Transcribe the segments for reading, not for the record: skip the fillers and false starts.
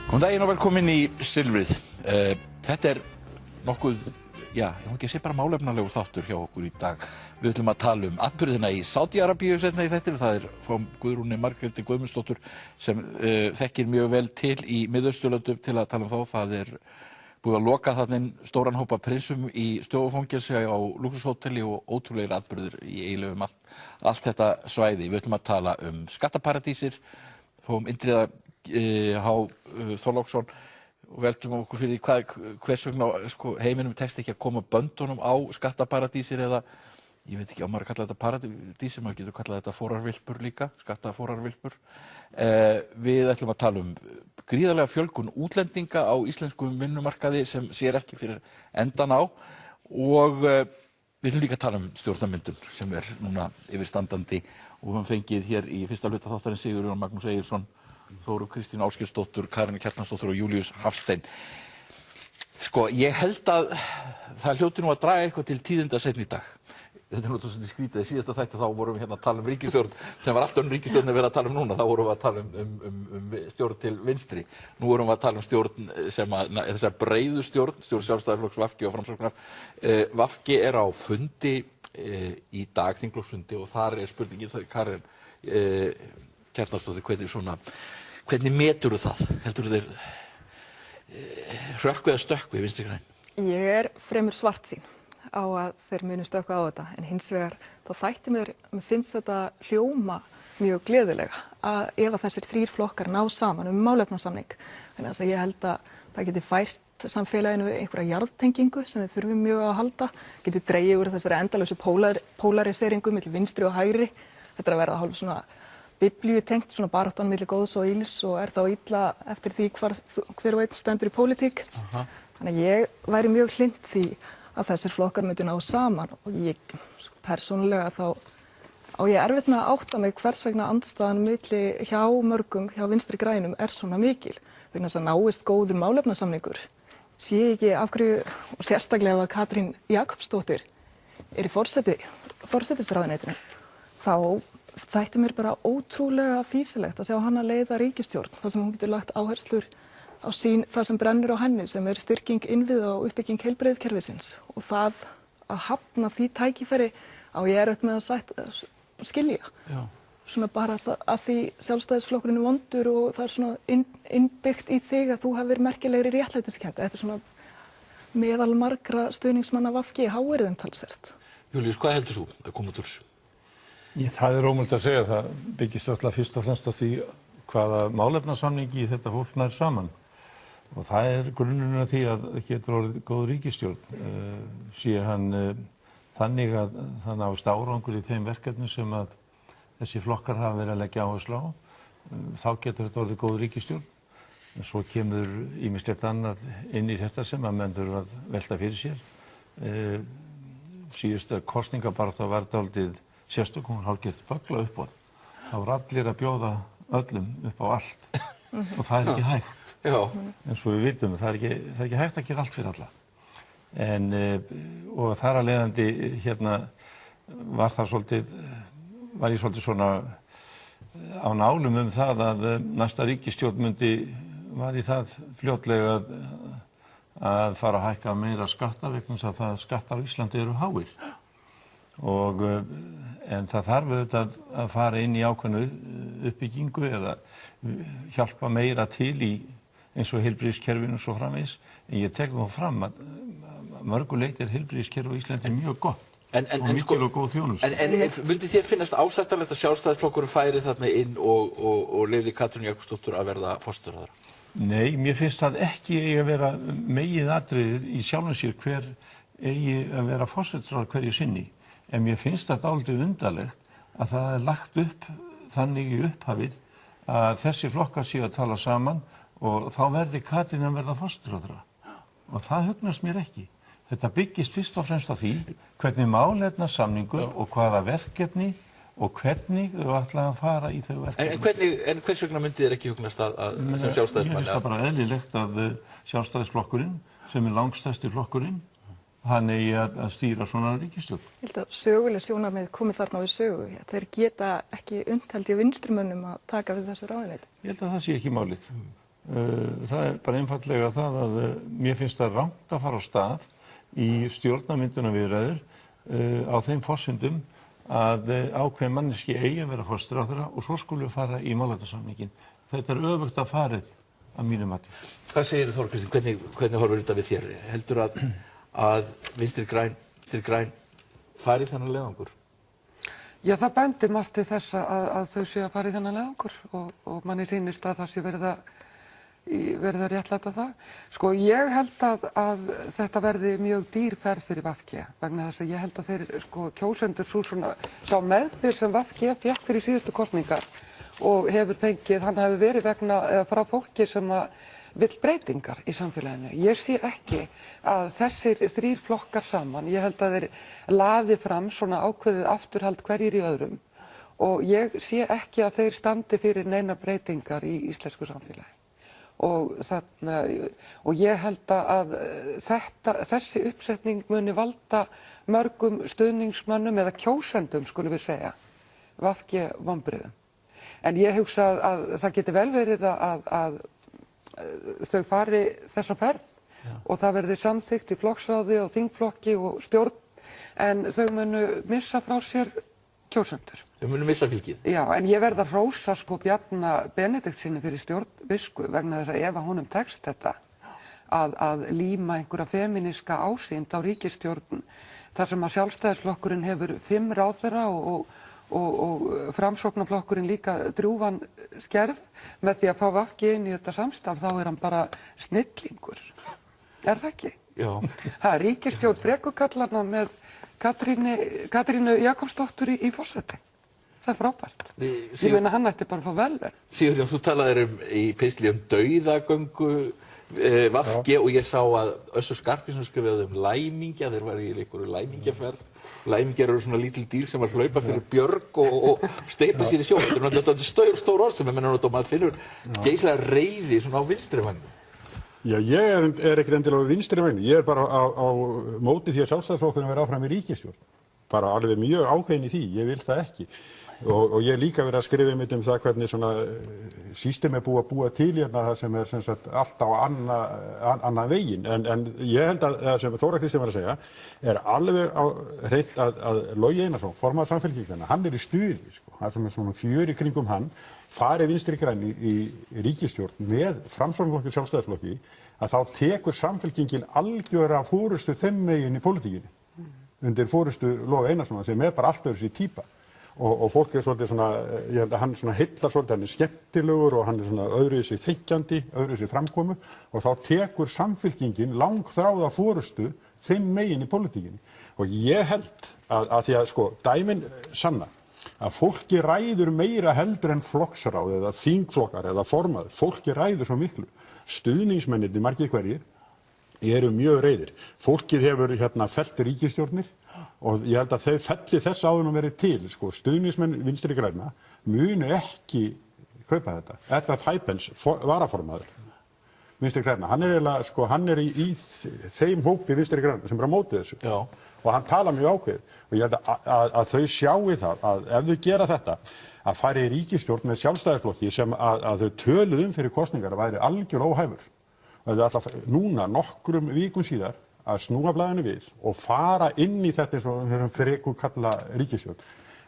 Góðan daginn og velkomin í Silfrið. Þetta nokkuð, ég má ekki að segja bara málefnalegur þáttur hjá okkur í dag. Við ætlum að tala atburðina í Sádi-Arabíu seinna í þættinum. Það frá Guðrúni Margréti Guðmundsdóttur sem þekkir mjög vel til í Miðausturlöndum til að tala það. Það búið að loka þarna stóran hópa prinsum í stofufangelsi á lúxushóteli og ótrúlegir atburðir í eiginlega allt þetta svæði. Við ætlum að tala skattaparadísir, fáum Indriða H. Þorláksson og veltum okkur fyrir hvers vegna heiminum tekst ekki að koma böndunum á skattaparadísir eða ég veit ekki á maður að kalla þetta paradísir, maður getur kallað þetta fórarvilpur líka, skattafórarvilpur. Við ætlum að tala gríðarlega fjölgun útlendinga á íslenskum vinnumarkaði sem sér ekki fyrir endan á og við ætlum líka að tala stjórnarmyndun sem núna yfirstandandi og við höfum fengið hér í fyrsta hluta þáttarins Sigurjón Magnús Egilsson, Þóru Kristín Ásgeirsdóttur, Karen Kjartansdóttur og Júlíus Hafstein. Ég held að það hljóti nú að draga eitthvað til tíðinda seinna í dag. Þetta náttúrulega svolítið skrítið. Í síðasta þætti þá vorum við hérna að tala ríkisstjórn sem var allt önnur ríkisstjórn en við að tala núna. Þá vorum við að tala stjórn til vinstri. Nú vorum við að tala stjórn sem þessar breiðu stjórn Sjálfstæðisflokks, VG og Framsóknar. VG á fundi í dag, þingflokksfundi, og þar spurningin, Karen Kjartansdóttir, hvernig meturðu það? Heldurðu þeir hrökkvi eða stökkvi Vinstri græn? Ég fremur svartsýn á að þeir munu stökkva á þetta, en hins vegar þá þætti mér finnst þetta hljóma mjög gleðilega að ef þessir þrír flokkar ná saman málefnasamning. Þannig að ég held að það geti fært samfélaginu einhverja jarðtengingu sem við þurfum mjög að halda, geti dregið úr þessari endalausu polariseringu milli vinstri og hægri. Þetta að verða hálf svona biblíutengt, svona baráttan milli góðs og ills og þá illa eftir því hver og einn stendur í pólitík. Þannig að ég væri mjög hlynnt því að þessir flokkar myndu ná saman og ég persónulega þá á ég erfitt með að átta mig hvers vegna andstaðan milli hjá mörgum, hjá Vinstri grænum svona mikil. Vegna þess að náist góður málefnasamningur. Sé ekki af hverju, og sérstaklega ef Katrín Jakobsdóttir í forsætisráðuneytinu, þá þætti mér bara ótrúlega fýsilegt að sjá hana leiða ríkisstjórn þar sem hún getur lagt áherslur á það sem brennur á henni, sem styrking innviða og uppbygging heilbrigðiskerfisins, og það að hafna því tækifæri á ég erfitt með að skilja. Já. Svona bara að því Sjálfstæðisflokkurinn vondur og það svona innbyggt í þig að þú hafir merkilegri réttlætiskennd. Þetta svona meðal margra stuðningsmanna VG háir þeim talsvert. Júlíus, hvað heldur þú að koma út úr þessu? Það ómögulegt að segja. Það byggist alltaf fyrst og fremst á því hvaða málefnasamningi þetta fólk nær saman. Og það grunnurinn að því að getur orðið góð ríkisstjórn. Sé hann þannig að það náist árangur í þeim verkefnum sem að þessi flokkar hafa verið að leggja áherslu á, þá getur þetta orðið góð ríkisstjórn. En svo kemur ýmislegt annað inn í þetta sem að menn þurfa að velta fyrir sér. Síðustu kosningabaráttan var dálítið sérstök, hún hálfgert böggla uppáð. Það voru allir að bjóða öllum upp á allt og það ekki hægt. Já. En svo við vitum, það ekki hægt að gera allt fyrir alla. Og þar að leiðandi var ég svolítið svona á nálum það að næsta ríkisstjórn var í það fljótlega að fara að hækka meira skatta vegna þess að skattar á Íslandi eru háir. En það þarf auðvitað að fara inn í ákveðnu uppbyggingu eða hjálpa meira til í eins og heilbrigðiskerfinu og svo framvegis. En ég tek það fram að mörgu leyti heilbrigðiskerfi á Íslandi mjög gott. Og mikil og góð þjónusta. En myndi þér finnast ásættanlegt að Sjálfstæðisflokkurinn færi þarna inn og leyfði Katrínu Jakobsdóttur að verða forsætisráðherra? Nei, mér finnst það ekki eigi að vera meginatriðið í sjálfum sér hver eigi að vera forsætisráðherra hverju sinni. En mér finnst það dálítið undarlegt að það lagt upp þannig í upphafið að þessi flokkar séu að tala saman og þá verði Katrín að verða forsætisráðherra. Og það hugnast mér ekki. Þetta byggist fyrst og fremst á því hvernig málefnasamningur og hvaða verkefni og hvernig þau ætla að fara í þau verkefni. En hvers vegna myndi þér ekki hugnast að sem sjálfstæðismann? Mér finnst það bara eðlilegt að Sjálfstæðisflokkurinn, sem langstærsti flokkurinn, hann eigi að stýra svona ríkisstjórn. Ég held að söguleg sjónarmið komið þarna við sögu. Þeir geta ekki unnt held ég vinstrimönnum að taka við þessu ráðuneyti. Ég held að það sé ekki málið. Það bara einfallega það að mér finnst það rangt að fara á stað í stjórnarmyndunarviðræður á þeim forsendum að ákveðin manneskja eigi að vera forsætisráðherra og svo skulum við fara í málefnasamninginn. Þetta öfugt að farið að mínu mati. Hvað segir Þóra Kristín, hvernig horfir þetta við þér? Heldur að Vinstri græn fari í þennan leiðangur? Já, það bendir margt til þess að þau séu að fara í þennan leiðangur og manni sýnist að það sé verið að réttlæta það. Sko, ég held að þetta verði mjög dýr ferð fyrir VG vegna þess að ég held að þeir, sko, kjósendur sá meðbyr sem VG fékk fyrir síðustu kosningar og hefur fengið, hann hefur verið frá fólki sem vill breytingar í samfélaginu. Ég sé ekki að þessir þrír flokkar saman, ég held að þeir laði fram svona ákveðið afturhald hverjir í öðrum og ég sé ekki að þeir standi fyrir neinar breytingar í íslensku samfélagi. Og ég held að þessi uppsetning muni valda mörgum stuðningsmönnum eða kjósendum, skulum við segja, VG vonbrigðum. En ég hugsa að það geti vel verið að þau fari þessa ferð og það verði samþykkt í flokksráði og þingflokki og stjórn en þau munu missa frá sér kjósendur. Þau munu missa fylgið? Já, en ég verð að hrósa sko Bjarna Benediktssyni fyrir stjórnvisku vegna þess að ef honum tekst þetta að líma einhverja femíníska ásýnd á ríkisstjórn þar sem að Sjálfstæðisflokkurinn hefur 5 ráðherra og Framsóknarflokkurinn líka drjúgan skerf með því að fá VG inn í þetta samstarf, þá hann bara snillingur. Það ekki? Já. Það ríkisstjórn frekukallarna með Katrínu Jakobsdóttur í forseti. Það frábært. Ég meina hann ætti bara að fá velverð. Sigurjón, þú talaðir í pistli dauðagöngu VG og ég sá að Össur Skarphéðinsson skrifaði læmingja, þeir var í einhverju læmingjaferð. Læmingjar eru svona lítil dýr sem var hlaupa fyrir björg og steypa sér í sjó. Þetta náttúrulega stór orð sem maður finnur geysilega reiði svona á vinstri vængum. Já, ég ekkert endilega á vinstri vængum. Ég bara á móti því að Sjálfstæðisflokkurinn verði áfram í ríkisstjórn. Bara alveg mjög ákveðin í því, ég vil það ekki. Og ég líka verið að skrifa einmitt það hvernig svona system búið að búa til hérna það sem sem sagt allt á annan veginn. En ég held að sem Þóra Kristín var að segja alveg á hreint að Logi Einarsson, formaður Samfylkingarinnar, hann í stuði, sko. Það sem svona fjör í kringum hann, farið Vinstri græn í ríkisstjórn með Framsóknarflokki Sjálfstæðisflokki, að þá tekur Samfylkingin algjöra fórustu þeim megin í pólitíkinni. Undir fórustu Loga Einarssonar sem bara allt öðru sér típa. Og fólk svolítið svona, ég held að hann svona heillar svolítið, hann skemmtilegur og hann svona öðruvísi þenkjandi, öðruvísi framkomu og þá tekur Samfylkingin langþráða fórustu þeim megin í pólitíkinni. Og ég held að því að sko dæmin sanna að fólki ræður meira heldur en flokksráð eða þingflokkar eða formaður, fólki ræður svo miklu. Stuðningsmennirnir margir hverjir eru mjög reiðir. Fólkið hefur fellt ríkisstjórnir og ég held að þau felli þess áður verið til, sko, stuðningsmenn Vinstri græna munu ekki kaupa þetta. Edvard Hæpens, varaformaður Vinstri græna, hann eiginlega, sko, hann í þeim hópi Vinstri græna sem á móti þessu. Já. Og hann talar mjög ákveðið og ég held að þau sjáu það að ef þau gera þetta að fara í ríkisstjórn með Sjálfstæðisflokki sem að þau töluðu fyrir kosningar að væri algjör óhæfur. Og þau ætla núna nokkrum vikum síðar að snúa blaðinu við og fara inn í þetta eins og þeirra freku kalla ríkisstjórn,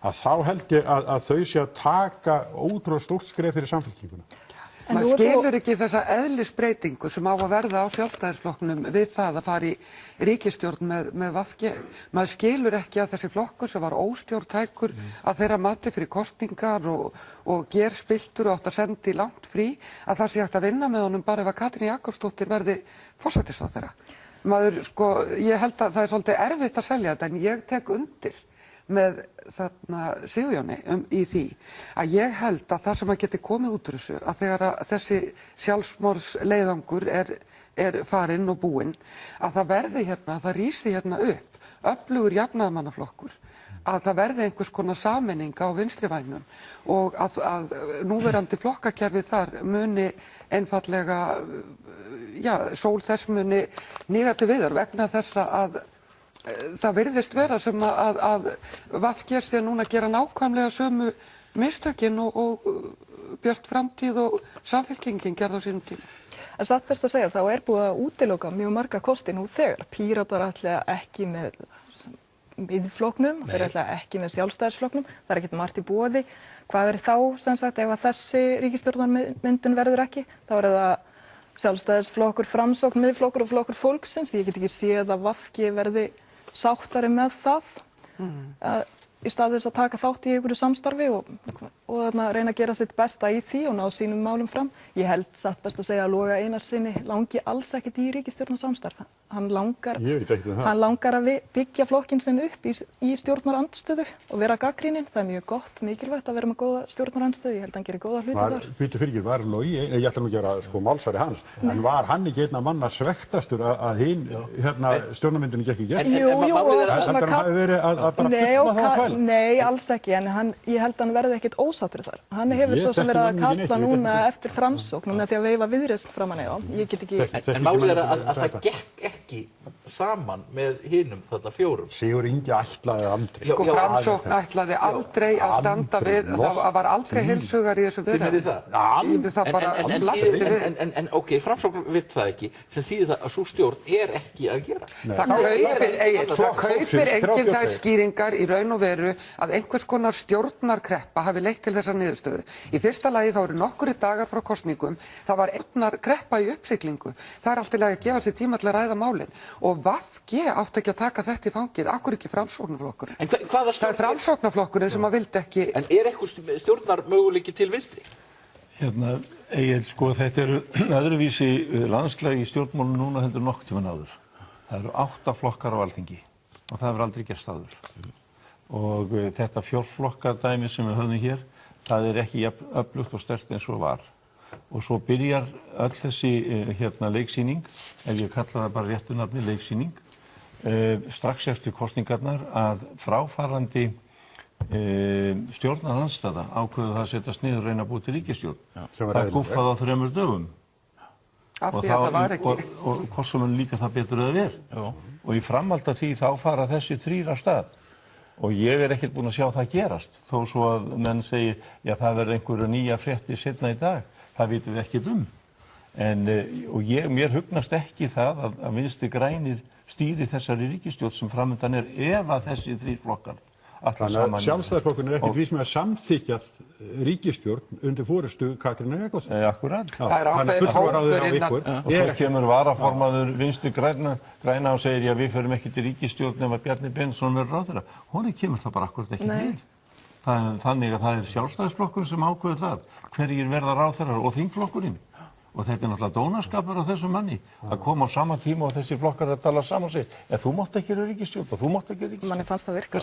að þá held ég að þau sé að taka ótrúlega stórt skref fyrir Samfylkinguna. Maður skilur ekki þessa eðlisbreytingu sem á að verða á Sjálfstæðisflokknum við það að fara í ríkisstjórn með VG. Maður skilur ekki að þessi flokkur sem var óstjórntækur að þeirra mati fyrir kosningar og gerspilltur og átt að senda í langt frí, að það sé hægt að vinna með honum bara ef að Katrín Jakobsdóttir verði forsætisráðherra. Maður, sko, ég held að það svolítið erfitt að selja þetta en ég tek undir með Sigurjóni í því að ég held að það sem að geti komið út úr þessu að þegar að þessi sjálfsmorðsleiðangur er farinn og búinn að það verði að það rísi upp öflugur jafnaðarmannaflokkur að það verði einhvers konar sameining á vinstri vægnum og að núverandi flokkakerfi þar muni einfaldlega sól þess muni níga til viðar vegna þess að það virðist vera sem að VG sé núna að gera nákvæmlega sömu mistökin og Björt framtíð og Samfylkingin gerði á sínum tíma. En satt best að segja, þá er búið að útiloka mjög marga kosti nú þegar. Píratar ætla ekki með miðflokknum, þeir ætla ekki með sjálfstæðisflokknum, það er ekkert margt í boði. Hvað verður þá, sem sagt, ef að þessi ríkisstjórnarmyndun verður ekki? Þá er það Sjálfstæðisflokkur, Framsókn, Miðflokkur og Flokkur fólksins. Ég get ekki séð að VG verði sáttari með það. Í stað þess að taka þátt í einhverju samstarfi og reyna að gera sitt besta í því og ná sínum málum fram. Ég held satt best að segja að Loga Einarssyni langi alls ekkert í ríkisstjórnarsamstarf. Hann langar að byggja flokkinn sinn upp í stjórnarandstöðu og vera gagnrýninn. Það er mjög gott, mikilvægt að vera með góða stjórnarandstöðu. Ég held að hann gerir góða hluti þar. Var Logi, ég ætla nú ekki að vera málsvari hans, en var hann ekki einna manna svektastur að hinn stjórnarmyndunni gekk í gegn? Jú, nei, alls ekki, en ég held að hann verði ekkert ósáttur þar. Hann hefur svo sem verið að kalla núna eftir Framsókn, núna því að veifa Viðreisn framan í þá. Ég get ekki... En málið að það gekk ekki saman með hinum þarna fjórum. Sigur Ingi ætlaði aldrei. Sko Framsókn ætlaði aldrei að standa við, það var aldrei heilsugar í þessu viðræðum. Þið það bara blasti við. En ok, Framsókn vill það ekki, sem þýðir það að sú stjórn er ekki að gera. Það kaupir enginn þær skýringar í raun og veru að einhvers konar stjórnarkreppa hafi leitt til þessar niðurstöðu. Í fyrsta lagi þá eru nokkuri dagar frá kosningum, það var kreppa í uppsiglingu. Það er allt í lagi að gefa sér tíma til að ræða málin. Og VG átti ekki að taka þetta í fangið, akkur ekki Framsóknarflokkurinn. Það er Framsóknarflokkurinn sem að vildi ekki... En er eitthvað stjórnarmöguleiki til vinstri? Egill, sko, þetta eru öðruvísi landslagi í stjórnmálum núna heldur nokkuð tímann áður. Það eru 8 flokkar á Alþingi og það hefur aldrei gerst áður. Og þetta fjórflokkadæmi sem við höfum hér, það er ekki öflugt og sterkt eins og var. Og svo byrjar öll þessi leiksýning, ef ég kalla það bara réttu nafni leiksýning, strax eftir kosningarnar að fráfarandi stjórnarandstaða ákveður það að setjast niður og reyna að búa til ríkisstjórn. Það gúffaði á 3 dögum. Af því að það var ekki. Og hvort líka það betur að vera. Og í framhald af því þá fara þessi 3 af stað. Og ég ekkert búinn að sjá það gerast, þó svo að menn segi, já það verður einhverju nýja fréttir seinna í dag, það vitum við ekkert um. Og mér hugnast ekki það að Vinstri grænir stýri þessari ríkisstjórn sem framundan ef að þessi 3 flokkar allar saman. Þannig að Sjálfstæðisflokkurinn ekkert vís með að samþykkja ríkisstjórn undir forystu Katrínar Jakobsdóttur. Akkurat. Það er ákveðin hópur innan. Og svo kemur varaformaður Vinstri græna og segir, já við förum ekki til ríkisstjórn ef að Bjarni Benediktsson verður ráðherra. Honum kemur það bara akkurat ekki við. Þannig að það er Sjálfstæðisflokkurinn sem ákveður það. Hverjir verða ráðherrar og þingflokkurinn. Og þetta náttúrulega dónaskapur á þessum manni að koma á sama tíma og þessi flokkar að tala saman sig. Þú mátt ekki vera ríkisstjórn og þú mátt ekki vera ríkisstjórn. Manni fannst það virka.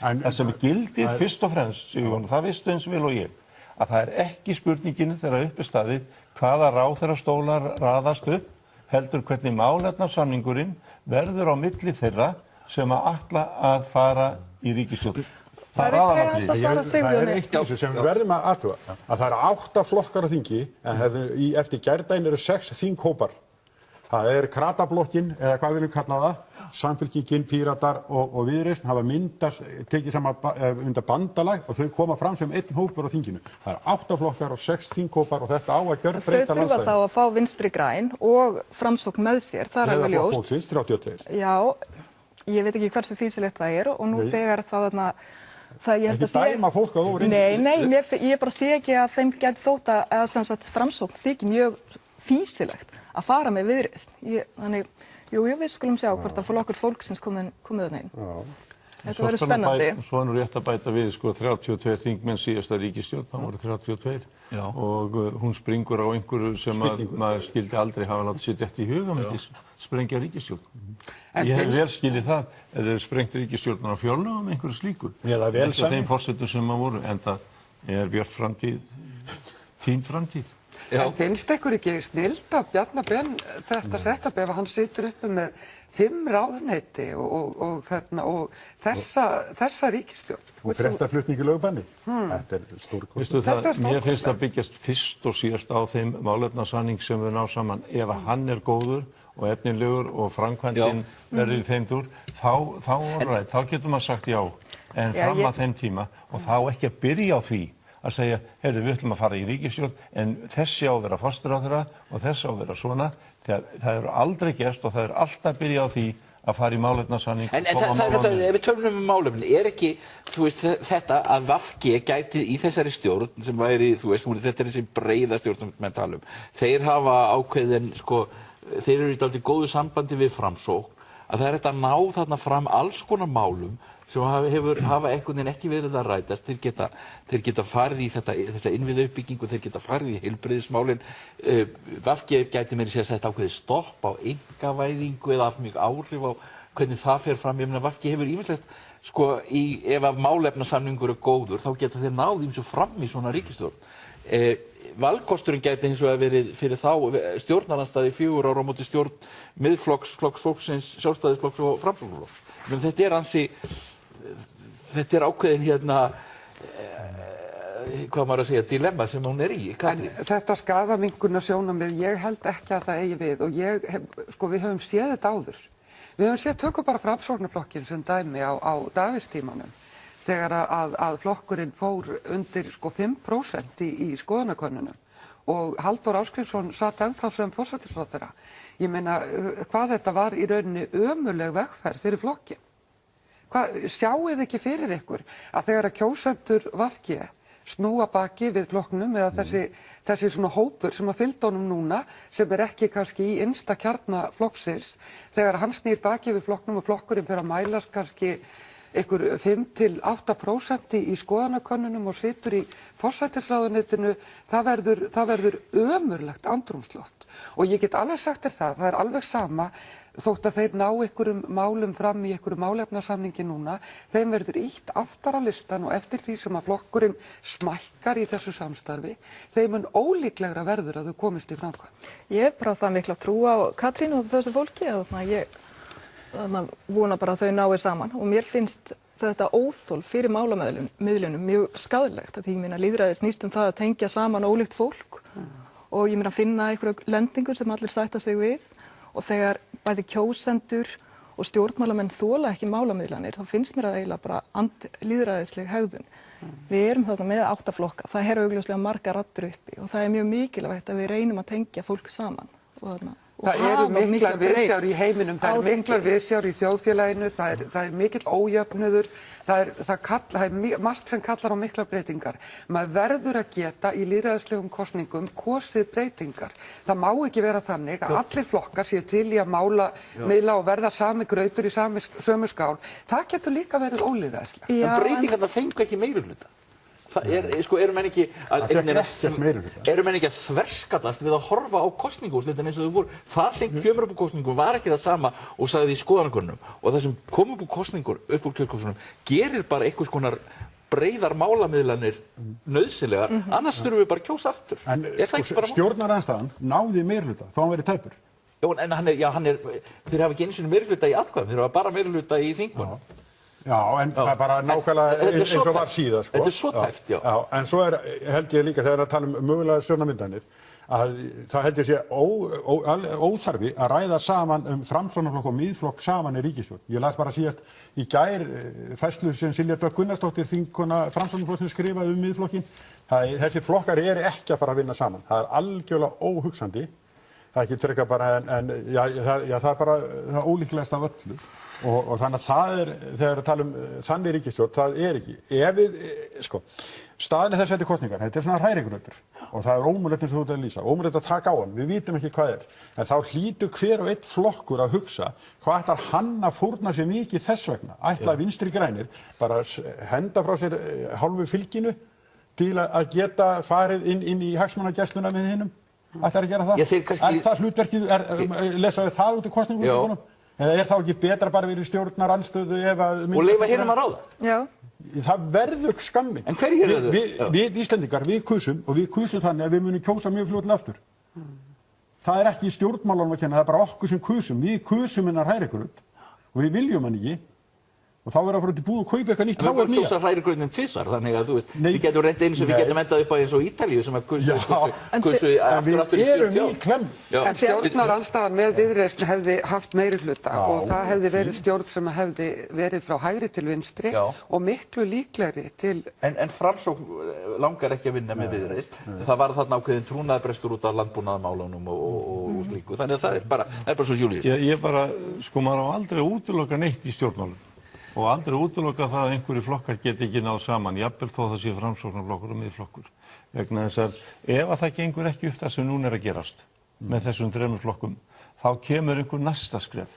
Það sem gildir fyrst og fremst, Sigurjón, það veistu eins vel og ég, að það er ekki spurningin þegar upp er staðið hvaða ráðherrastólar raðast upp, heldur hvernig málefnasamningurinn verður á milli þeirra sem að ætla að fara í ríkisstjórn. Það er eitt af þessu sem við verðum að athuga, að það eru 8 flokkar á þingi, en eftir gærdaginn eru 6 þinghópar. Það er Kratablokkin, eða hvað viljum kalla það, Samfylkingin, Píratar og Viðreisn hafa tekið saman bandalag og þau koma fram sem einn hópur á þinginu. Það eru 8 flokkar og 6 þinghópar og þetta á að gjörbreyta landslaginu. Þau þurfa þá að fá Vinstri græn og Framsókn með sér, það er alveg ljóst. Eða fólksins, 32. Já, ég veit ekki hversu fýsilegt það er og nú þegar það þarna ekki dæma fólk að þú reynir. Nei, ég bara sé ekki að þeim gæti þótt að sem sagt Framsókn þykir mjög fýsilegt að fara með Viðreisn. Þannig, við skulum sjá hvort að flokkur fólksins komið þarna inn. Þetta verður spennandi. Svo er nú rétt að bæta við, 32 þingmenn síðasta ríkisstjórn, það voru 32 og hún springur á einhverju sem maður skildi aldrei hafa látið sér detta í huga með því sprengja ríkisstjórn. Ég hef vel skilið það ef þeir sprengt ríkisstjórnar á fjárlögum einhverju slíku. Eftir þeim forsetum sem maður voru, en það er björt framtíð, týnd framtíð. En finnst ykkur ekki snilt af Bjarna Ben þetta setup ef hann situr uppi með 5 ráðuneyti og þessa ríkisstjórn? Og fréttaflutningi lögbanni. Þetta er stórkostlegt. Veistu það, mér finnst það byggjast fyrst og síðast á þeim málefnasamning sem við ná saman. Ef hann er góður og efnilegur og framkvæmdin verður í þeim dúr, þá getur maður sagt já. En fram að þeim tíma og þá ekki að byrja á því að segja, heyrðu, við ætlum að fara í ríkisstjórn en þessi á að vera forsætisráðherra og þessi á að vera svona, þegar það eru aldrei gerst og það er alltaf byrjað á því að fara í málefnasamning. En það er þetta, ef við tölum málefni, ekki, þú veist, þetta að VG gæti í þessari stjórn sem væri, þú veist, þetta þessi breiða stjórn sem menn tala þeir hafa ákveðin, sko, þeir eru í dálítið góðu sambandi við Framsókn, að það er þetta að ná þarna fram alls konar málum sem hafa einhvern veginn ekki verið að rætast. Þeir geta farið í þessa innviðauppbyggingu, þeir geta farið í heilbrigðismálin. VG gæti meira að setja ákveðið stopp á einkavæðingu eða haft mjög áhrif á hvernig það fer fram. Ég meina, VG hefur ýmislegt, sko, ef að málefnasamningur góður, þá geta þeir náð ýmsu fram í svona ríkisstjórn. Valkosturinn gæti hins vegar verið fyrir þá stjórnarandstaða í 4 ára á móti stjórn Miðflokks, Flokks fólksins, Sjálfstæðisflokks og Framsóknarflokks. Men þetta er ákveðin hvað maður að segja, dilemma sem hún er í. Katrín. En þetta skaðaminnkunar sjónarmið, ég held ekki að það eigi við og við höfum séð þetta áður. Við höfum séð, tökum bara Framsóknarflokkinn sem dæmi á Davíðstímanum. Þegar að flokkurinn fór undir 5% í skoðanakönnunum og Halldór Ásgrímsson satt ennþá sem forsætisráðherra. Ég meina, hvað þetta var í rauninni ömurleg vegferð fyrir flokkinn. Sjáið ekki fyrir ykkur að þegar að kjósendur VG snúa baki við flokknum eða þessi svona hópur sem að fylgja honum núna, sem ekki kannski í innsta kjarna flokksins, þegar hann snýr baki við flokknum og flokkurinn fyrir að mælast kannski ykkur 5–8% í skoðanakönnunum og situr í forsætisráðuneytinu, það verður ömurlegt andrúmsloft. Og ég get alveg sagt þér það er alveg sama þótt að þeir ná ykkurum málum fram í ykkurum málefnasamningi núna, þeim verður ýtt aftar á listan og eftir því sem að flokkurinn smækkar í þessu samstarfi, þeim mun ólíklegra verður að þau komist í framkvæmd. Ég hef bara það mikla trú á Katrínu og þessu fólki að ég vona bara að þau nái saman og mér finnst þetta óþol fyrir málamiðlunum mjög skaðlegt að því ég meina lýðræði snýst það að tengja saman ólíkt fólk og ég meina finna einhverju lendingu sem allir sætta sig við og þegar bæði kjósendur og stjórnmálamenn þola ekki málamiðlanir þá finnst mér að eiginlega bara lýðræðisleg hegðun. Við erum þarna með 8 flokka, það eru augljóslega margar raddir uppi og það er mjög mikilvægt að við reynum að tengja fólk saman Það eru miklar viðsjár í heiminum, það eru miklar viðsjár í þjóðfélaginu, það er mikill ójöfnuður, það er margt sem kallar á miklar breytingar. Maður verður að geta í lýðræðislegum kosningum kosið breytingar. Það má ekki vera þannig að allir flokkar séu til í að miðla og verða sami grautur í sömu skál. Það getur líka verið ólýðræðislegt. En breytingarnar fengu ekki meirihluta. Eru menn ekki að þverskallast við að horfa á kosningaúrslitin eins og þau voru. Það sem kemur upp úr kosningum var ekki það sama og sagði í skoðanakönnunum og það sem kom upp úr kosningur, upp úr kjörkosningum, gerir bara einhvers konar breiðar málamiðlanir nauðsynlegar, annars þurfum við bara að kjósa aftur. En stjórnarandstaðan náði meirihluta, þó hann verið tæpur. En þeir hafa ekki einu sinni meirihluta í atkvæðum, þeir hafa bara meirihluta í þingmönnum. Já, en það er bara nákvæmlega eins og var síðan, sko. Þetta er svo tæft, já. En svo held ég líka þegar að tala mögulega stjórnarmyndanir að það held ég sé óþarfi að ræða saman Framsóknarflokk og Miðflokk saman í ríkisstjórn. Ég las bara síðast í gær færslu sem Silja Dögg Gunnarsdóttir þingkona Framsóknarflokksins skrifaði Miðflokkinn. Þessi flokkar eru ekki að fara að vinna saman. Það er algjörlega óhugsandi. Það er ekki frekar bara það er bara það ólíklegast af öllu. Og þannig að það þegar að tala þannig ríkisstjórn, það ekki. Ef við, staðan þess eftir kosningar, þetta er svona hrærigrautur og það er ómögulegt eins og þú ert að lýsa, ómögulegt að taka á hann, við vitum ekki hvað en þá hlýtur hver og einn flokkur að hugsa hvað ætlar hann að fórna sér mikið þess vegna, ætla Vinstri grænir bara henda frá sér hálfu fylginu til að geta farið inn í hagsmunagæsluna með hinum, ætlar að gera það? Er það hlutverkið, lesaðu það út í kosningu? Eða þá ekki betra bara verið stjórnarandstöðu og leyfa hinum að ráða? Já. Það verður skammin. En hverjir eru þau? Við Íslendingar, við kusum og við kusum þannig að við munum kjósa mjög fljótlega aftur. Það er ekki stjórnmálunum að kenna, það er bara okkur sem kusum. Við kusum hennar hrærigraut og við viljum hann ekki og þá verður að fara út í búð og kaupa eitthvað nýtt Við vorum hráefni í kjósa hrærigraunin tvisvar, þannig að þú veist, Nei. við getum reynt eins og við Nei. getum endað upp á eins og Ítalíu sem að Já, kursu en við aftur í erum 40 í ár. klemm. Já. En stjórnarandstaðan með Viðreisn hefði haft meirihluta og það hefði verið stjórn sem hefði verið frá hægri til vinstri Já. og miklu líklegri til En Framsókn langar ekki að vinna með Viðreisn. Það var þarna ákveðin trúnaðarbrestur út af landbúnaðarmálunum og slíku. Þannig að það er bara svo Júlíus. Ég bara, sko, maður á aldrei að útiloka neitt í stjórnmálum og aldrei útiloka það að einhverju flokkar geti ekki náð saman, jafnvel þó það sé Framsóknarflokkur og Miðflokkur. Vegna þess að ef að það gengur ekki upp það sem núna er að gerast með þessum þremur flokkum, þá kemur einhver næsta skref.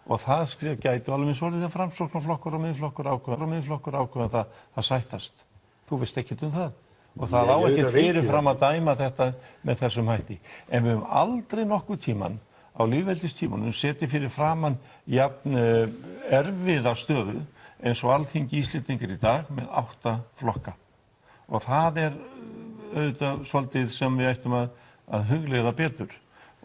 Og það skref gæti alveg eins og orðið að Framsóknarflokkur og Miðflokkur ákveða það sættast. Þú veist ekkert það. Og það á ekki fyrirfram að dæma þetta með þessum hætti. En við höfum aldrei nokkuð tíman á lýðveldistímanum setið fyrir framann jafn erfiða stöðu eins og Alþingi Íslendingar í dag með 8 flokka. Og það er auðvitað svolítið sem við ættum að hugleiða betur.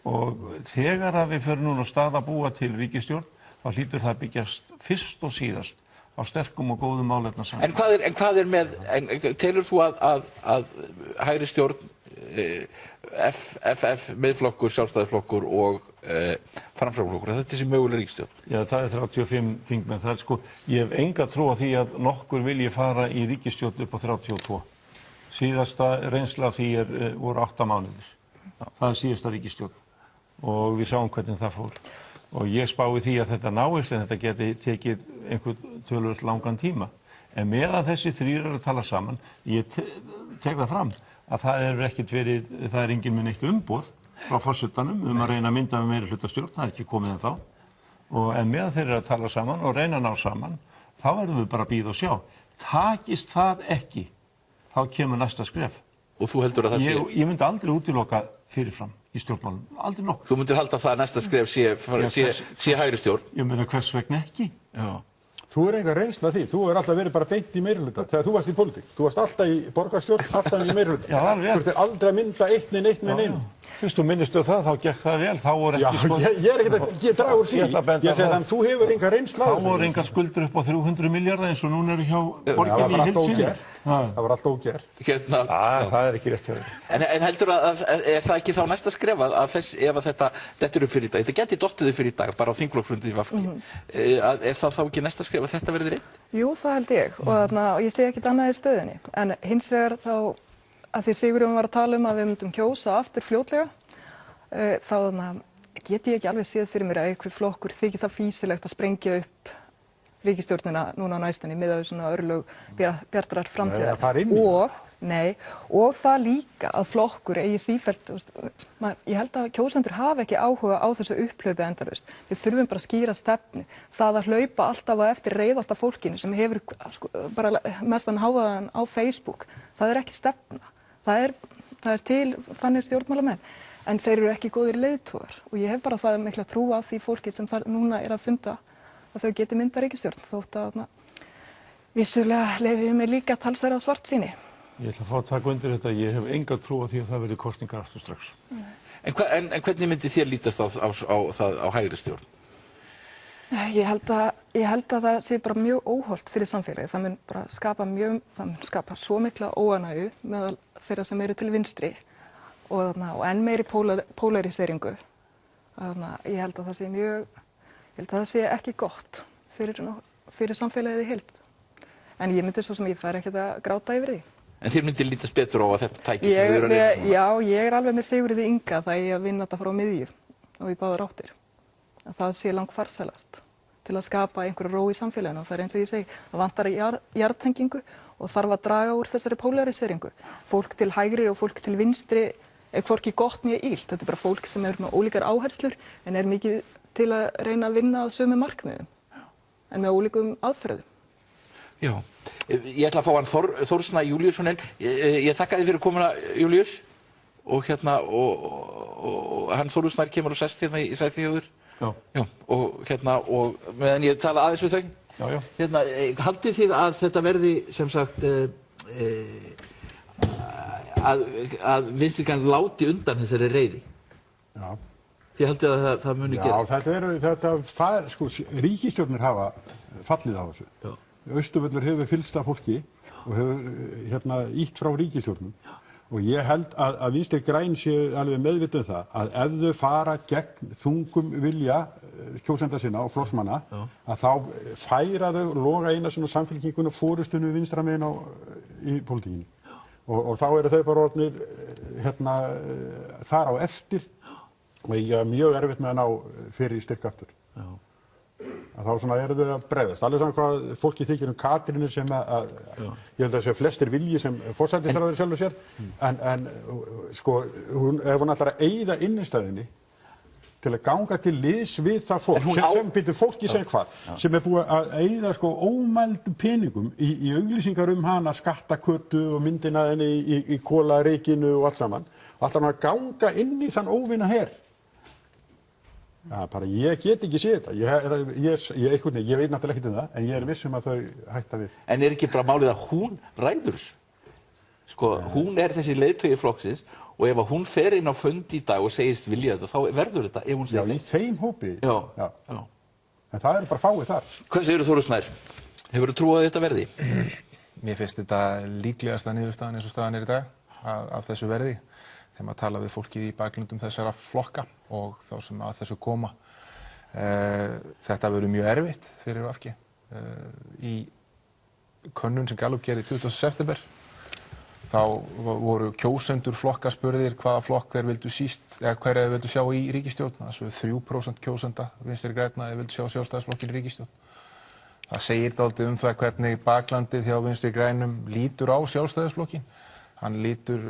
Og þegar að við förum núna á stað að búa til ríkisstjórn, þá hlýtur það byggjast fyrst og síðast á sterkum og góðum málefnasamningum. En hvað er með, telur þú að hægri stjórn, FF, Miðflokkur, Sjálfstæðisflokkur og Framsóknarflokkur, þetta sé möguleg ríkisstjórn? Já, það er 35 þingmenn. Það er sko, ég hef enga trú á því að nokkur vilji fara í ríkisstjórn upp á 32. Síðasta reynsla af því voru 8 mánuðir. Það er síðasta ríkisstjórn og við sáum hvernig það fór. Og ég spái því að þetta náist en þetta geti tekið einhvern töluvert langan tíma. En meðan þessi þrír eru að tala saman, ég tek það fram að það er engin með neitt umboð frá forsetanum að reyna að mynda með meirihlutastjórn, það er ekki komið en þá. En meðan þeir eru að tala saman og reyna að ná saman, þá verðum við bara að bíða og sjá. Takist það ekki, þá kemur næsta skref. Og þú heldur að það sé? Ég myndi aldrei útiloka fyrirfram í stjórnmálum, aldrei nokkuð. Þú myndir halda það að næsta skref sé hægri stjórn? Ég meina hvers vegna ekki? Já. Þú er enga reynsla því, þú er alltaf verið bara beint í meirihluta þegar þú varst í pólitík. Þú varst alltaf í borgarstjórn, alltaf í meirihluta. Já, það er rétt. Þú ert aldrei að mynda eitt með neinu. Fyrst þú minnistu það, þá gekk það vel, þá voru Já, ekki ég er ekkert að draga úr því. Ég ætla að benda Ég segi á þannig, þú hefur enga reynsla. Þá voru engar skuldur upp á 300 milljarða eins og núna eru hjá borginni í heild sinni. Það var allt ógert. Það er ekki rétt hjá þér. En heldur að, er það ekki þá næsta skref að ef að þetta dettur upp fyrir í dag, þetta geti dottið upp fyrir í dag, bara á þingflokksfundi í VG, er það þá ekki næsta skref að þetta verði reynt? Jú, það held ég og ég segi ekkert annað í stöðunni. En hins vegar þá, að því Sigurjón var að tala um að við myndum kjósa aftur fljótlega, þá get ég ekki alveg séð fyrir mér að einhver flokkur þykir það fýsilegt að sprengja upp ríkisstjórnina núna á næstunni miðað við svona örlög bjartrar framtíðar. Og það líka að flokkur eigi sífellt, ég held að kjósendur hafa ekki áhuga á þessu upphlaupi endalaust. Við þurfum bara að skýra stefnu. Það að hlaupa alltaf á eftir reiðasta fólkinu sem hefur bara mestan hávaðan á Facebook, það er ekki stefna. Það er til þannig stjórnmálamenn, en þeir eru ekki góðir leiðtogar og ég hef bara það mikla trú á því fólki sem þar núna er að funda að þau geti mynda ríkisstjórn, þótt að vissulega leyfi ég mér líka talsverða svartsýni. Ég ætla að fá að taka undir þetta, ég hef enga trú á því að það verði kosningar aftur strax. En hvernig myndi þér lítast á hægri stjórn? Ég held að það sé bara mjög óhollt fyrir samfélagið. Það mun bara skapa svo mikla óánægju meðal þeirra sem eru til vinstri og enn meiri polariseringu. Ég held að það sé ekki gott fyrir samfélagið í heild. En ég myndi svo sem ég færi ekkert að gráta yfir því. En þér myndi lítast betur á að þetta tæki sem þau eru að reyna núna? Já, ég er alveg með Sigurði Inga það ég að vinna þetta frá miðju og í báðar áttir. Að það sé langt farsælast til að skapa einhverju ró í samfélaginu og það er eins og ég segi, það vantar jarðtengingu og þarf að draga úr þessari polariseringu. Fólk til hægri og fólk til vinstri er hvorki gott né illt. Þetta er bara fólk sem er með ólíkar áherslur en er mikið til að reyna að vinna að sömu markmiðum en með ólíkum aðferðum. Já, ég ætla að fá hann Þór Snæ Júlíusson inn. Ég þakka þið fyrir komuna, Júlíus, og hann Þór Snær kemur og sest hérna í sæti hjá þér. Já, og meðan ég tala aðeins við þau. Haldið þið að þetta verði sem sagt að Vinstri-græn láti undan þessari reiði? Já. þið haldið að það muni gerast? Já, sko, ríkisstjórnir hafa fallið á þessu. Já. Austurvöllur hefur fylgst af fólki og hefur ítt frá ríkisstjórnum. Og ég held að Vinstri græn séu alveg meðvituð það að ef þau fara gegn þungum vilja kjósenda sinna og flokksmanna, að þá færa þau Loga Einarsson og Samfylkinguna fórustunni vinstra megin í pólitíkinni. Og þá eru þau bara orðnir þar á eftir og ég er mjög erfitt með að ná fyrir styrk aftur. Já. Að þá svona eru þau að bregðast. Alveg saman hvað fólki þykir Katrínu sem ég held að þessu flestir vilji sem forsætisráðherra sjálfur sér, en sko, ef hún ætlar að eyða innistæðinni til að ganga til liðs við það fólk, sem byrju fólki sem hvað, sem búið að eyða sko ómældum peningum í auglýsingar hana, skattakötu og myndina henni í kólareikinu og allt saman, ætlar hún að ganga inn í þann óvinna her. Já, bara ég get ekki séð þetta. Ég veit náttúrulega ekkert það, en ég er viss að þau hætta við. En er ekki bara málið að hún ræður þessu? Sko, hún er þessi leiðtogi flokksins og ef hún fer inn á fund í dag og segist vilja þetta, þá verður þetta ef hún segist þetta. Já, í þeim hópi. Já. En það bara fáið þar. Hvað segirðu, Þórður Snær? Hefurðu trú að þetta verði? Mér finnst þetta líklegasta niðurstaðan eins og staðan er í dag af þessu verði. Þegar maður tala við fólkið í bakgrundum þessara flokka og þá sem að þessu koma. Þetta verður mjög erfitt fyrir VG. Í könnun sem Gallup gerði 20. september þá voru kjósendur flokka spurðir hvaða flokk þeir vildu síst eða hverja þeir vildu sjá í ríkisstjórn. Það 3% kjósenda Vinstri grænna vildu sjá Sjálfstæðisflokkinn í ríkisstjórn. Það segir dálítið það hvernig baklandið hjá Vinstri grænum lítur á Sjálfstæðisflokkinn. Hann lítur,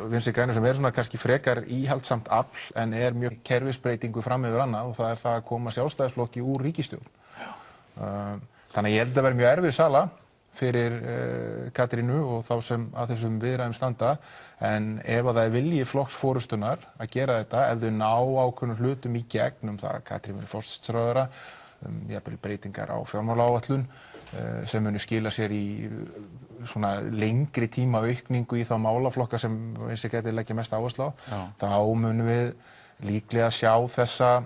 Vinstri grænir sem svona kannski frekar íhaldsamt afl en mjög kerfisbreytingu fram yfir annað og það það að koma Sjálfstæðisflokki úr ríkisstjórn. Þannig að ég held að vera mjög erfið sala fyrir Katrínu og þá sem að þessum viðræðum standa, en ef að það er vilji flokksforystunar að gera þetta, ef þau ná ákveðnum hlutum í gegn það að Katrín verði forsætisráðherra, jafnvel breytingar á fjármálaáætlun sem munu skila sér í svona lengri tíma aukningu í þá málaflokka sem Vinstri grænir leggja mest áherslu á, þá munum við líklega sjá þessa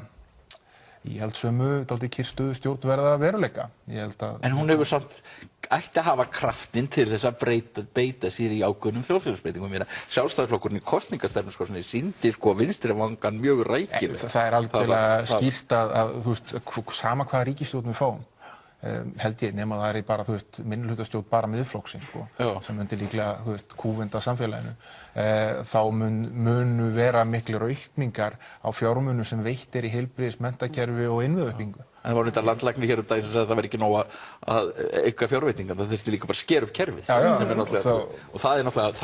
íhaldssömu, dálítið kyrrstöðu stjórn verða veruleika. En hún hefur samt ætti að hafa kraftinn til þess að beita sér í ákveðnum þjóðfélagsbreytingum. Sjálfstæðisflokkurinn í kosningastefnuskránni sýndi sko vinstri vangann mjög rækilega. Það er algjörlega skýrt að þú veist, sama hvaða ríkisstjórn við fáum, held ég, nema það bara, þú veist, minnihlutastjórn bara miðflokksins, sko, sem myndi líklega, þú veist, kúvenda samfélaginu. Þá munu vera miklir aukningar á fjármunum sem veitt í heilbrigðis-, menntakerfi og innviðauppbyggingu. En það var þetta landlæknir hér daginn sem sagði að það væri ekki nóg að auka fjárveitingar, það þurfti líka bara að skera upp kerfið. Og það er náttúrulega,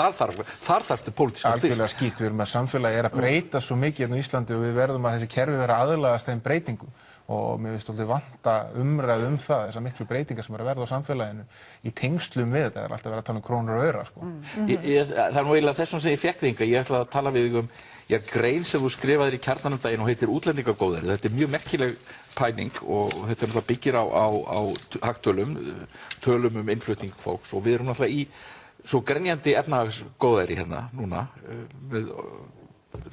þar þarftu pólitískan styrk. Algjörlega skýrt, við erum að samfélagi að breyta svo mikið á Íslandi og við verðum að þessi kerfi vera aðlagast þeim breytingum. Og mér finnst vanta umræðu það, þessar miklu breytingar sem að verða á samfélaginu í tengslum við þetta, alltaf verið að tala um krónur og aura, sko. Það er nú eiginlega þessum sem ég fékk þig hingað, ég ætla að tala við þig grein sem þú skrifaðir í Kjarnanum daginn og heitir Útlendingagóðæri. Þetta er mjög merkileg pæling og þetta náttúrulega byggir á hagtölum, tölum innflutning fólks og við erum náttúrulega í svo grenjandi efnahagsgóðæri hérna núna með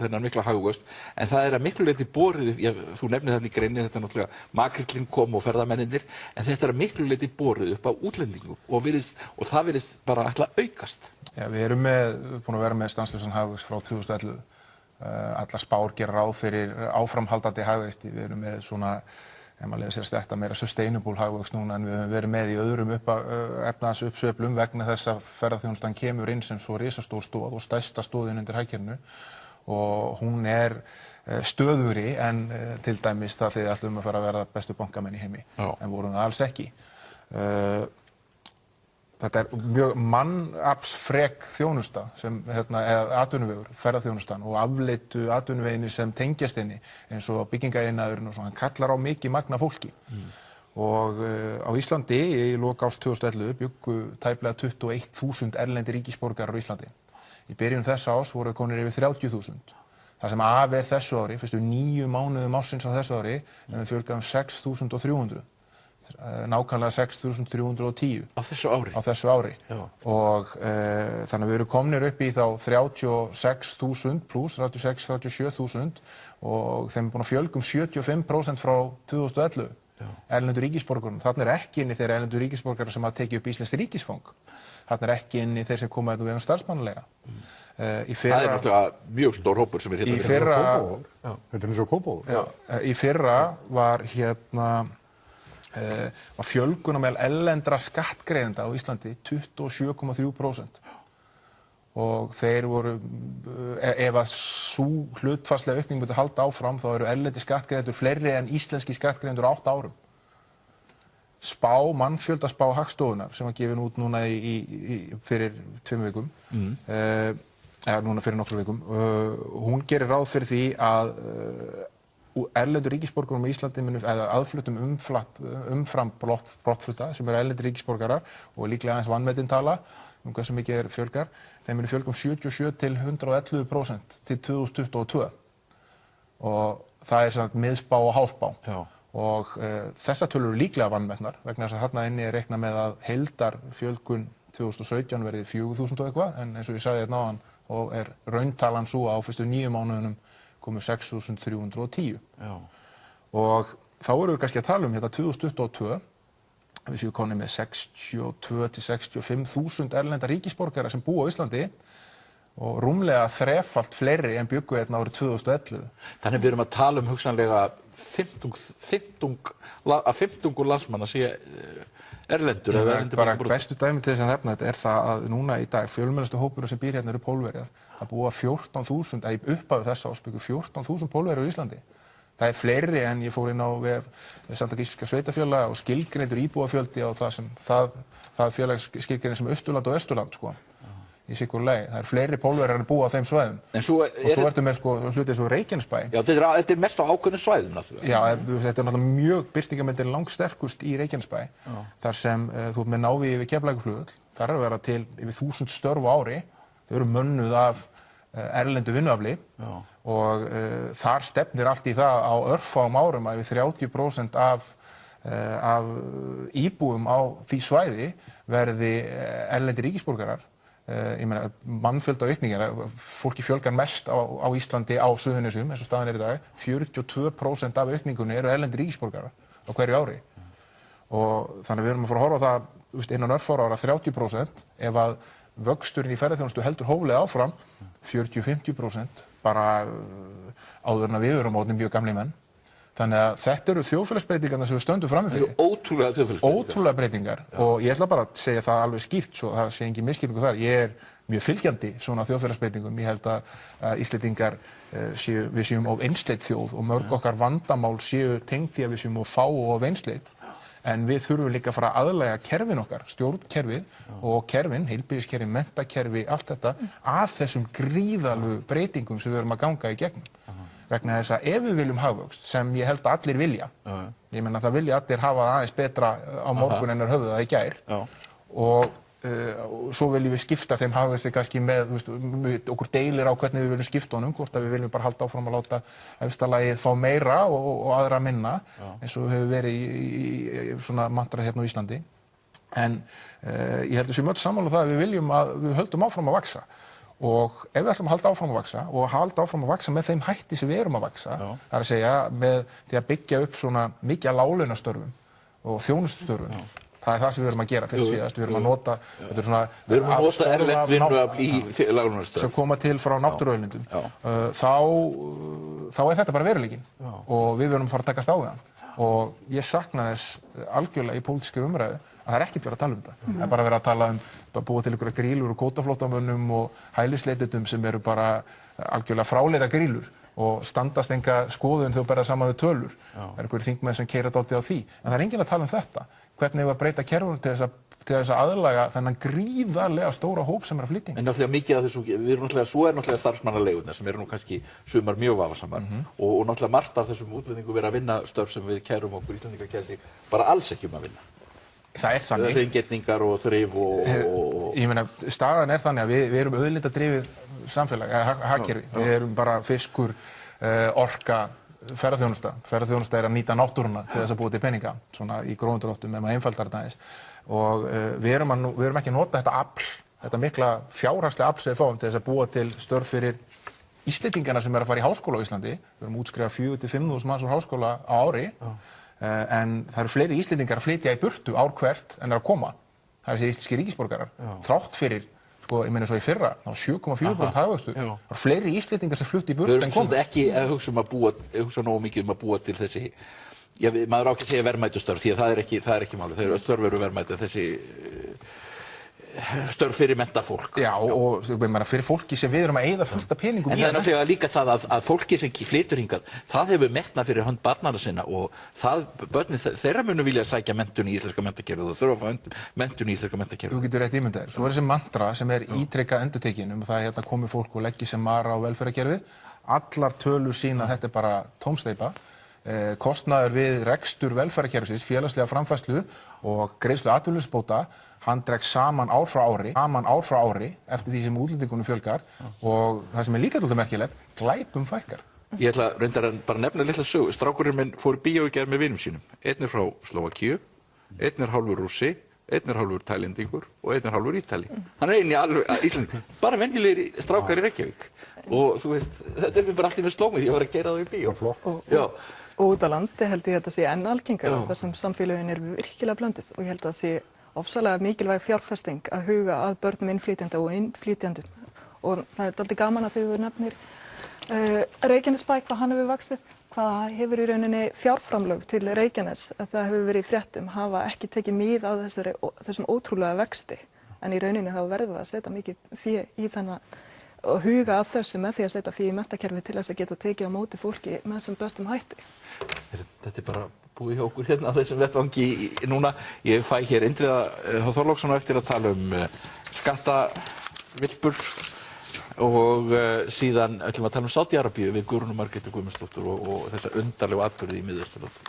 þennan mikla hagvöxt, en það er að miklu leyti borið upp, þú nefnir þannig í greinni, þetta er náttúrulega makrillinn kom og ferðamennirnir, en þetta er að miklu leyti borið upp á útlendingum og það virðist bara ætla að aukast. Já, við erum búin að vera með stanslausan hagvöxt frá 2011. Allar spár gera ráð fyrir áframhaldandi hagvexti. Við erum með svona, ef maður leyfir sér að sletta, meira sustainable hagvöxt núna en við höfum verið með í öðrum efnahagsuppsveiflum vegna þess að ferðaþjónustan kemur inn sem svo risastór stoð og stærsta stoðin undir hagkerfinu. Og hún stöðugri en til dæmis það þið ætlum að fara að verða bestu bankamenn í heimi, en vorum það alls ekki. Þetta er mjög mannaflsfrek þjónusta sem eða atvinnuvegur, ferðaþjónustan og afleitu atvinnuveginni sem tengjast henni eins og byggingaiðnaðurinn og svo, hann kallar á mikið magna fólki. Og á Íslandi í lok árs 2011 bjuggu tæplega 21.000 erlendir ríkisborgarar á Íslandi. Í byrjun þessa árs voru konir yfir 30.000. Það sem af þessu ári, fyrstu 9 mánuðum ársins á þessu ári, en við fjölgaðum 6.300. nákvæmlega 6.310 Á þessu ári? Á þessu ári. Já. Og þannig að við erum komnir upp í þá 36.000 pluss, 37.000 og þeim er búin að fjölga 75% frá 2011. Erlendu ríkisborgurum. Þarna ekki inni þeir erlendu ríkisborgarar sem hafa tekið upp íslenskt ríkisfang. Þarna ekki inni þeir sem koma þetta við starfsmannalega. Það er náttúrulega mjög stór hópur sem er hérna. Þetta er eins og Kópavogur. Í fyrra var var fjölgun á meðal erlendra skattgreiðenda á Íslandi 27,3%. Og þeir voru, ef að sú hlutfallslega aukning myndi halda áfram, þá eru erlendir skattgreiðendur fleiri en íslenski skattgreiðendur á 8 árum. Mannfjöldaspá Hagstofunnar, sem var gefin út núna fyrir 2 vikum, núna fyrir nokkrum vikum, hún gerir ráð fyrir því að erlendur ríkisborgarum á Íslandi eða aðfluttum umfram brottflutta, sem eru erlendir ríkisborgarar og líklega aðeins vanmetin tala, hversu mikið fjölgar, þeim munu fjölga 77 til 111% til 2022. Og það er miðspá og háspá. Já. Og þessar tölur eru líklega vanmetnar vegna þess að þarna inni reikna með að heildarfjölgun 2017 verði 4.000 og eitthvað, en eins og ég sagði hérna áðan og rauntalan svo á fyrstu 9 mánuðunum komu 6.310. Og þá erum við kannski að tala hérna 2022, við séum konið með 62 til 65.000 erlenda ríkisborgara sem búa á Íslandi og rúmlega þrefalt fleiri en bjuggu hérna árið 2011. Þannig við erum að tala hugsanlega að 15 landsmanna sé erlendur. Bara bestu dæmi til þess að nefna þetta er það að núna í dag fjölmennustu hópurinn sem býr hérna eru Pólverjar, að búa 14.000, að í upphafi þessa árs 14.000 Pólverjar á Íslandi. Það er fleiri en ég fór inn á Samtök íslenskra sveitarfélaga og skilgreindur íbúafjöldi á það félag skilgreinir sem Austurland og Vesturland, sko, í sikur leið. Það er fleiri Pólverjar en búa á þeim svæðum. Og svo ertu með hluti eins og Reykjanesbæ. Já, þetta er mest á ákveðnum svæðum, náttúrulega. Já, þetta er náttúrulega mjög birtingarmyndin langsterkust í Reykjanesbæ, þar sem þú ert með návígi við Keflavíkurflugvöll. Þar er að vera til yfir 1000 störf á ári. Þau eru mönnuð af erlendu vinnuafli og þar stefnir allt í það á örfáum árum að yfir 30% af íbúum á því svæði verði erlendir ríkisborgarar. Ég meina, mannfjölda aukningar, fólki fjölgar mest á Íslandi á Suðurnesjum, eins og staðan í dag, 42% af aukningunni eru erlendir ríkisborgarar á hverju ári. Og þannig við erum að fara að horfa á það innan örfára ára 30%, ef að vöxturinn í ferðaþjónustu heldur hóflega áfram 40-50% bara áður en að við erum orðnir mjög gamlir menn. Þannig að þetta eru þjóðfélagsbreytingarnar sem við stöndum frammi fyrir. Þetta eru ótrúlega þjóðfélagsbreytingar. Ótrúlega breytingar. Og ég ætla bara að segja það alveg skýrt svo það sé engin misskilningur þar. Ég er mjög fylgjandi svona þjóðfélagsbreytingum. Ég held að Íslendingar við séum of einsleit þjóð og mörg okkar vandamál séu tengd því að við séum of fá og of einsleit. En við þurfum líka að fara að aðlæga kerfin okkar, stjórnkerfið og kerfin, heilbrigðiskerfi, menntakerfi, allt þetta að þessum gríðalegu breytingum sem við erum að ganga í gegnum. Vegna þess að ef við viljum hagvöxt, sem ég held að allir vilja, ég meina það vilja allir hafa það aðeins betra á morgun en höfðu það í gær, og svo viljum við skipta þeim hagvexti kannski með, okkur deilir á hvernig við viljum skipta honum, hvort að við viljum bara halda áfram að láta efsta lagið fá meira og aðra minna, eins og hefur verið í svona mantra hérna á Íslandi. En ég held að séum öll sammála það að við viljum að við höldum áfram að vaxa. Og ef við ætlum að halda áfram að vaxa og halda áfram að vaxa með þeim hætti sem við erum að vaxa, það er að segja með því að byggja upp svona mikið af láglaunastörfum og þjónustustörfum. Það er það sem við erum að gera fyrst síðast. Við erum að nota, þetta er svona við erum að nota erlent vinnuafl í láglaunastörf sem koma til frá náttúruauðlindum. Þá er þetta bara veruleikinn og við verðum að fara að takast á við hann. Og ég sakna þess algjörlega í pólitískri umræðu að það er ekkert verið að tala um þetta. Það er bara verið að tala um að búa til einhverja grílur og kvótaflóttamönnum og hælisleitendur sem eru bara algjörlega fráleita grílur og standast enga skoðun þegar þú berð það saman við tölur. Það er einhverjir þingmenn sem keyra dálítið á því. En það er enginn að tala um þetta. Hvernig við að breyta kerfunum til þess að aðlaga þennan gríðarlega stóra hóp sem er að flytja. En náttúrulega mikið af þessu, svo er náttúrulega starfsmannaleigurnar sem eru nú kannski sumar mjög vafasamar og náttúrulega margt af þessum útlendingum vera að vinna störf sem við kærum okkur Íslendingar kæra sig bara alls ekki að vinna. Það er þannig. Hreingerningar og þrif og Ég meina, staðan er þannig að við erum auðlindadrifið samfélag, hagkerfi. Við erum bara fiskur, orka, ferðaþjónusta. Ferðaþjónusta að nýta náttúruna til þess að búa til peninga, svona í grófum dráttum ef maður einfaldar þetta aðeins. Og við erum ekki að nota þetta afl, þetta mikla fjárhagslega afl sem við fáum til þess að búa til störf fyrir Íslendingana sem að fara í háskóla á Íslandi. Við erum útskrifa 4.000 til 5.000 manns úr háskóla á ári, en það eru fleiri Íslendingar að flytja í burtu ár hvert en að koma. Það eru þessi íslenski ríkisborgarar, þrátt fyrir ég meina svo í fyrra, þá 7,4% hagvöxtur. Það eru fleiri Íslendingar sem flutti í burtu en komu. Við erum ekki að hugsa nógu mikið um að búa til þessi, maður á ekki að segja verðmætustörf, því að það er ekki málið. Það eru störf eru verðmæti, þessi störf fyrir menntafólk. Já, og fyrir fólki sem við erum að eyða fullt af peningum í. En það er náttúrulega líka það að fólki sem flytur hingað, það hefur metnað fyrir hönd barnanna sinna og börnin þeirra munu vilja sækja menntun í íslenska menntakerfið og þurfa að fá menntun í íslenska menntakerfið. Þú getur rétt ímyndað þér. Svo þessi mantra sem ítrekað endurtekin það komi fólk og leggi sem mara á velferðarkerfið. Allar tölur sýna að þetta er bara tómsteypa. Kostnaður við rekstur velferðarkerfisins, félagslega framfærslu og greiðslu atvinnuleysisbóta, hann dregst saman ár frá ári eftir því sem útlendingunum fjölgar og það sem er líka dálítið merkilegt, glæpum fækkar. Ég ætla reyndar að bara nefna litla sögu. Strákurinn minn fór í bíó í gær með vinum sínum. Einn er frá Slóvakíu, einn er hálfur Rússi, einn er hálfur Tælendingur og einn er hálfur Ítali. Hann er einn í alveg Íslandi, bara venjulegir strákar í Reykjavík. Og þú veist, þetta er mér bara allt í með slómið, ég var að gera það í bíó. Flott. Og út á landi held ég að þetta sé enn algengara þar sem samfélögin eru virkilega blönduð og ég held að það sé ofsalega mikilvæg fjárfesting að huga að börnum innflytjenda og innflytjendum. Og það er dálítið gaman að þegar þú nefnir Reykjanesbæ, hvað hann hefur vaxið, hvað hefur í rauninni fjárframlög til Reykjanes, að það hefur verið í fréttum, hafa ekki tekið mið á þessum ótrúlega vexti. En í rauninni þá verðum við að setja mikið fé í þennan og huga að þessu með því að setja fé í menntakerfi til þess að geta tekið á móti fólki með sem bestum hætti. Þetta er bara búið hjá okkur hérna á þessum vettvangi núna. Ég fæ hér Indriða Þorláksson eftir að tala skattavilpur og síðan ætlum við að tala Sádi-Arabíu við Guðrúnu Margréti Guðmundsdóttur og þessa undarlegu atburði í Miðausturlöndum.